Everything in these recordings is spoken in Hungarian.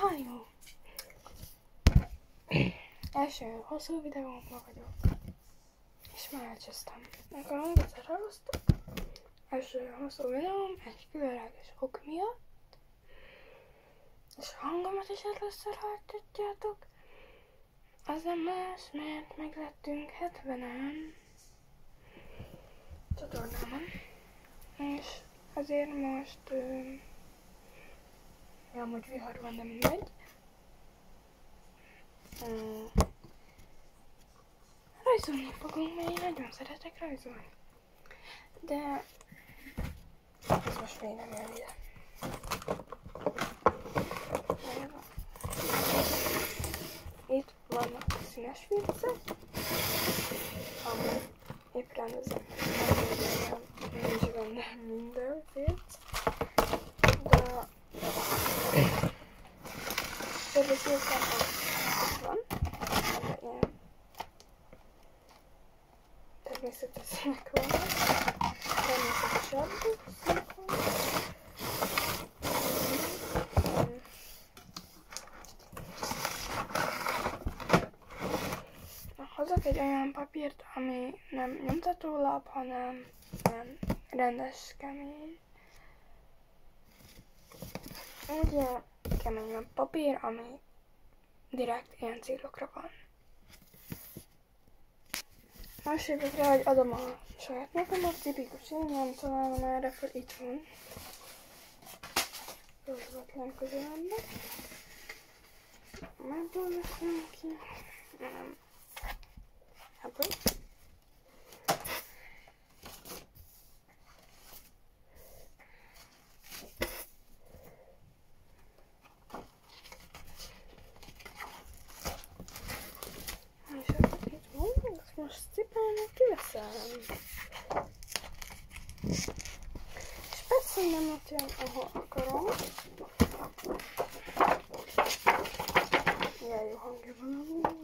Na jó. Első hosszú videómban vagyok. És már elcsesztem. Nekem egyszer elosztok. Első hosszú videóm egy különleges ok miatt. És a hangomat is először hallgatjátok. Az nem más, mert meglettünk 70-en csatornámon. És azért most amúgy vihar van, de mindegy. Rajzolni fogunk, mert én nagyon szeretek rajzolni. De ez most még nem jön ide. Itt vannak a színes viccek, ami épp rendezem, nincs benne minden vicc, de többet írtam, itt van, de ilyen természetes színek vannak, természetesebb színek vannak. Hozok egy olyan papírt, ami nem nyomtatólap, hanem ilyen rendes, kemény. Ugye kemény a papír, ami direkt ilyen célokra van. Most jövök rá, hogy adom a saját magamat, tipikus én nem találom erre fel, itt van. Közvetlen közelemben. Megdolgozom ki. Nem. Ebből. És akkor itt van, ezt most cipelnek kiveszem. És persze nem ott jön, ahol akarom. Ilyen jó hangja van amúgy.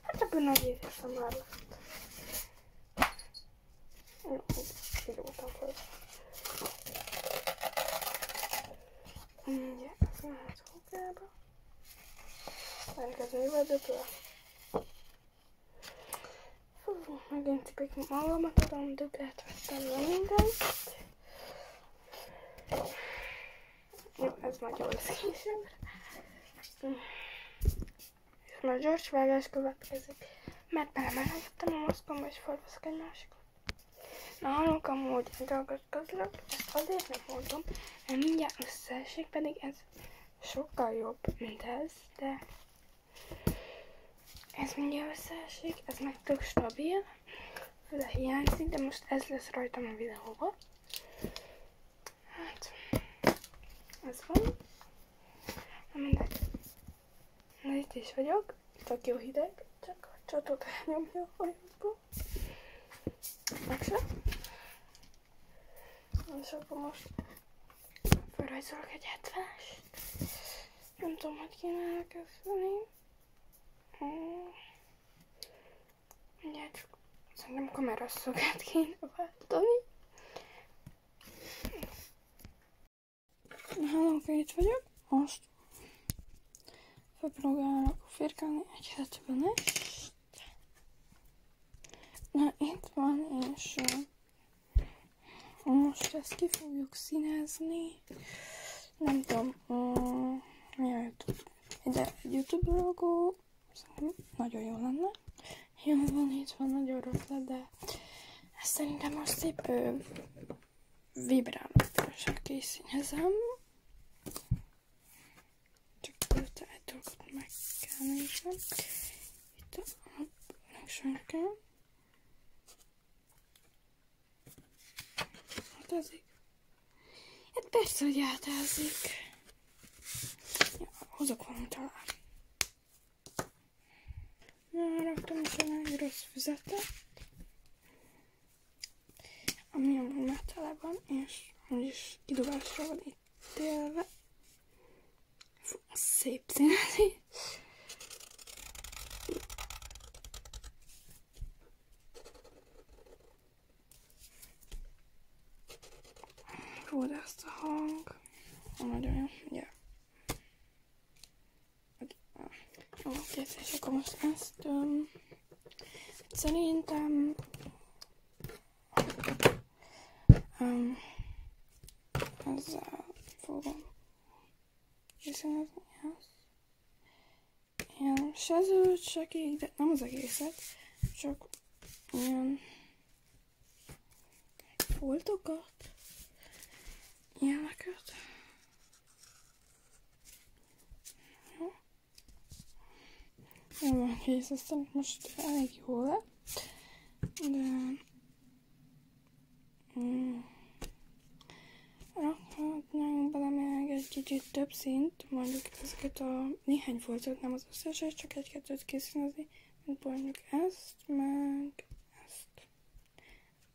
Hát ebből nagy érzem már lett. Jó, kilótam föl. Ugye, ez mehet hókába. Elkezdőjével döböl. Fú, megint cipik magamat adom, döblet vettem le mindent. Jó, ez már jól lesz később. És már gyors vágás következik, mert belemelejtettem a maszkomba és felveszek egy másikat. Na, hallok amúgy egy dolgot közlök, ezt azért nem mondom, mert mindjárt összeesik, pedig ez sokkal jobb, mint ez, de ez mindjárt összeesik, ez meg tök stabil, füle hiányzik, de most ez lesz rajtam a videóban. Hát, ez van. Na mindegy. Na itt is vagyok, tök jó hideg, csak a csatot elnyomja a hajóba. Megse. És akkor most felrajzolok egy 70-est. Nem tudom, hogy kéne elkezdeni. Mindjárt csak szerintem a kameraszöget kéne váltani. Hallom, itt vagyok. Most felpróbálok firkálni egy 70-est. Na, itt van, és most ezt ki fogjuk színezni. Nem tudom, mi a YouTube? Egy YouTube logó, szerintem nagyon jó lenne. Jó van, itt van nagyon rossz le, de ezt szerintem most szép vibrálatosan kiszínezem. Csak előtte egy dolgot meg kell néznem. Itt a sarka. Átázik. Hát persze, hogy átázik. Ja, hozok valamit talán. Na, raktam is egy rossz füzetet. Ami amúgy már tele van, és úgyis kidobásra van itt élve. Fú, szép színezés. Hú, de ezt a hang. Nagyon jó, ugye. Oké, és akkor most ezt szerintem ezzel fogom viszonylatni ezt. Ilyen se zöld, se kék, de nem az egészet, csak ilyen foltokat, ilyeneket. Jó. Jó van, kész, aztán most elég jó lett, de rakhatnánk bele még egy kicsit több szint, mondjuk ezeket a néhány foltot, nem az összeset, csak egy-kettőt készítezni, mint mondjuk ezt, meg ezt.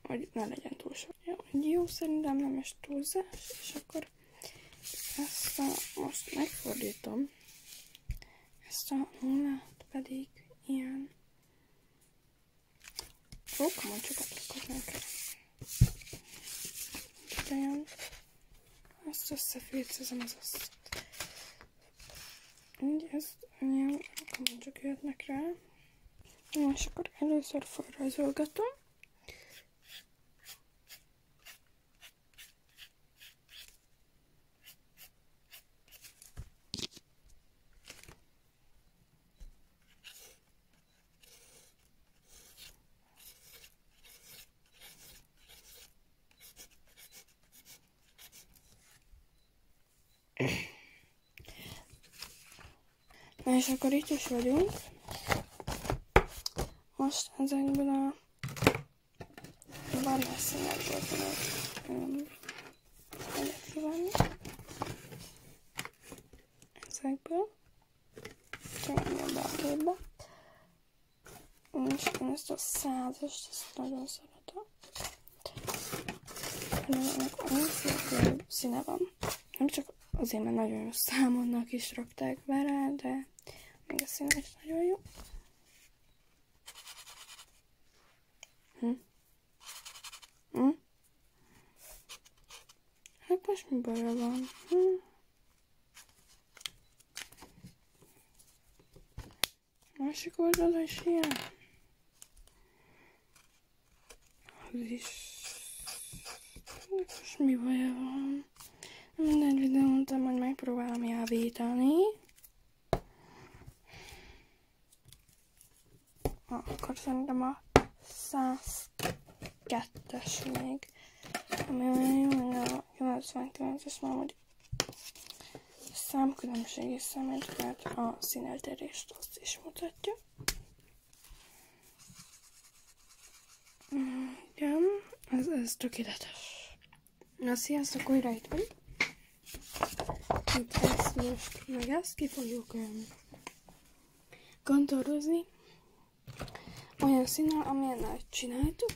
Hogy ne legyen túl sok. Jó, szerintem nem is túlzás, és akkor ezt most megfordítom. Ezt a nullát pedig ilyen rókamocsokat rakhatnánk el. Ilyen ezt összefécezem az összet. Így ezt ilyen rókamocsok jöhetnek rá. Jó, és akkor először felrajzolgatom. Na és akkor itt is vagyunk. Most ezekből a barna színekből tudok egyet kivenni. Ezekből. Csak be a képbe. És én ezt a 100-est, ezt nagyon szeretem. Ennek olyan szép színe van. Nem csak azért, mert nagyon jó számodnak is rakták be rá, de még a színe is nagyon jó. Hát most mi baja van? Másik oldala is ilyen. Az is. Most mi baja van? Minden videón mondtam, hogy megpróbálom javítani. Akkor szerintem a 102-es még. Ami olyan jó, hogy a 99-es már hogy számkülönbség is számít, mert a színeltérést azt is mutatja. Igen, ez tökéletes. Na, sziasztok, újra itt vagyok. Itt ezt most, meg ezt ki fogjuk kontúrozni. Olyan színnel, amilyen csináltuk.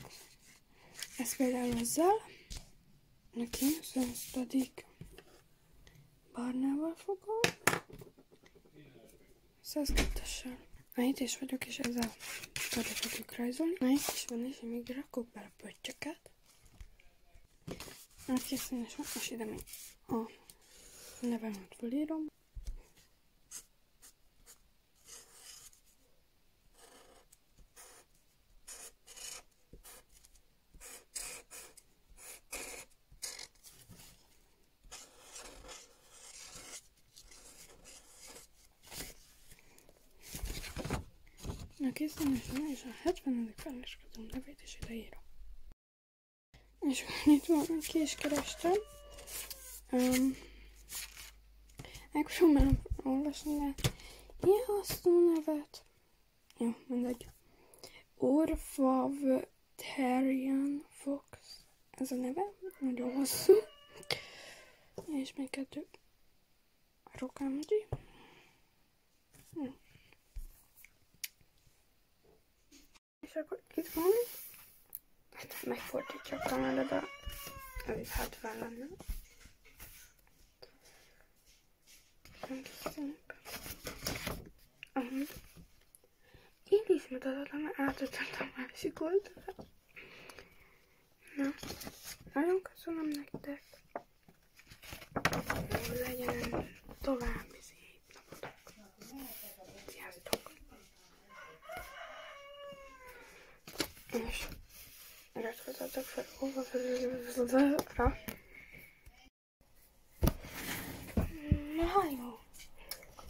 Ez például ezzel. Neki, ezt pedig barnával fogom. 102-essel. Na, itt is vagyok, és ezzel oda fogjuk rajzolni. Na, itt is van, és én még rakok bele pöttyöket. Hát készen is van, most ide még a nevemet fölírom. Na, készen is van, és a 70. feleskedem nevét is ide írom. És itt van, ki is kerestem. Megpróbálom olvasni, de ilyen hosszú nevet. Jó, mindegy. Orfavterian Fox. Ez a neve, nagyon hosszú. És még 2 rokámgyi. És akkor itt van. Hát megfordítja a kamera, de elég hát fel lenne. Én is mutatom, mert átadtam a másik oldalra. Na, nagyon köszönöm nektek. legyen további szép napotok. Sziasztok! És iratkozzatok fel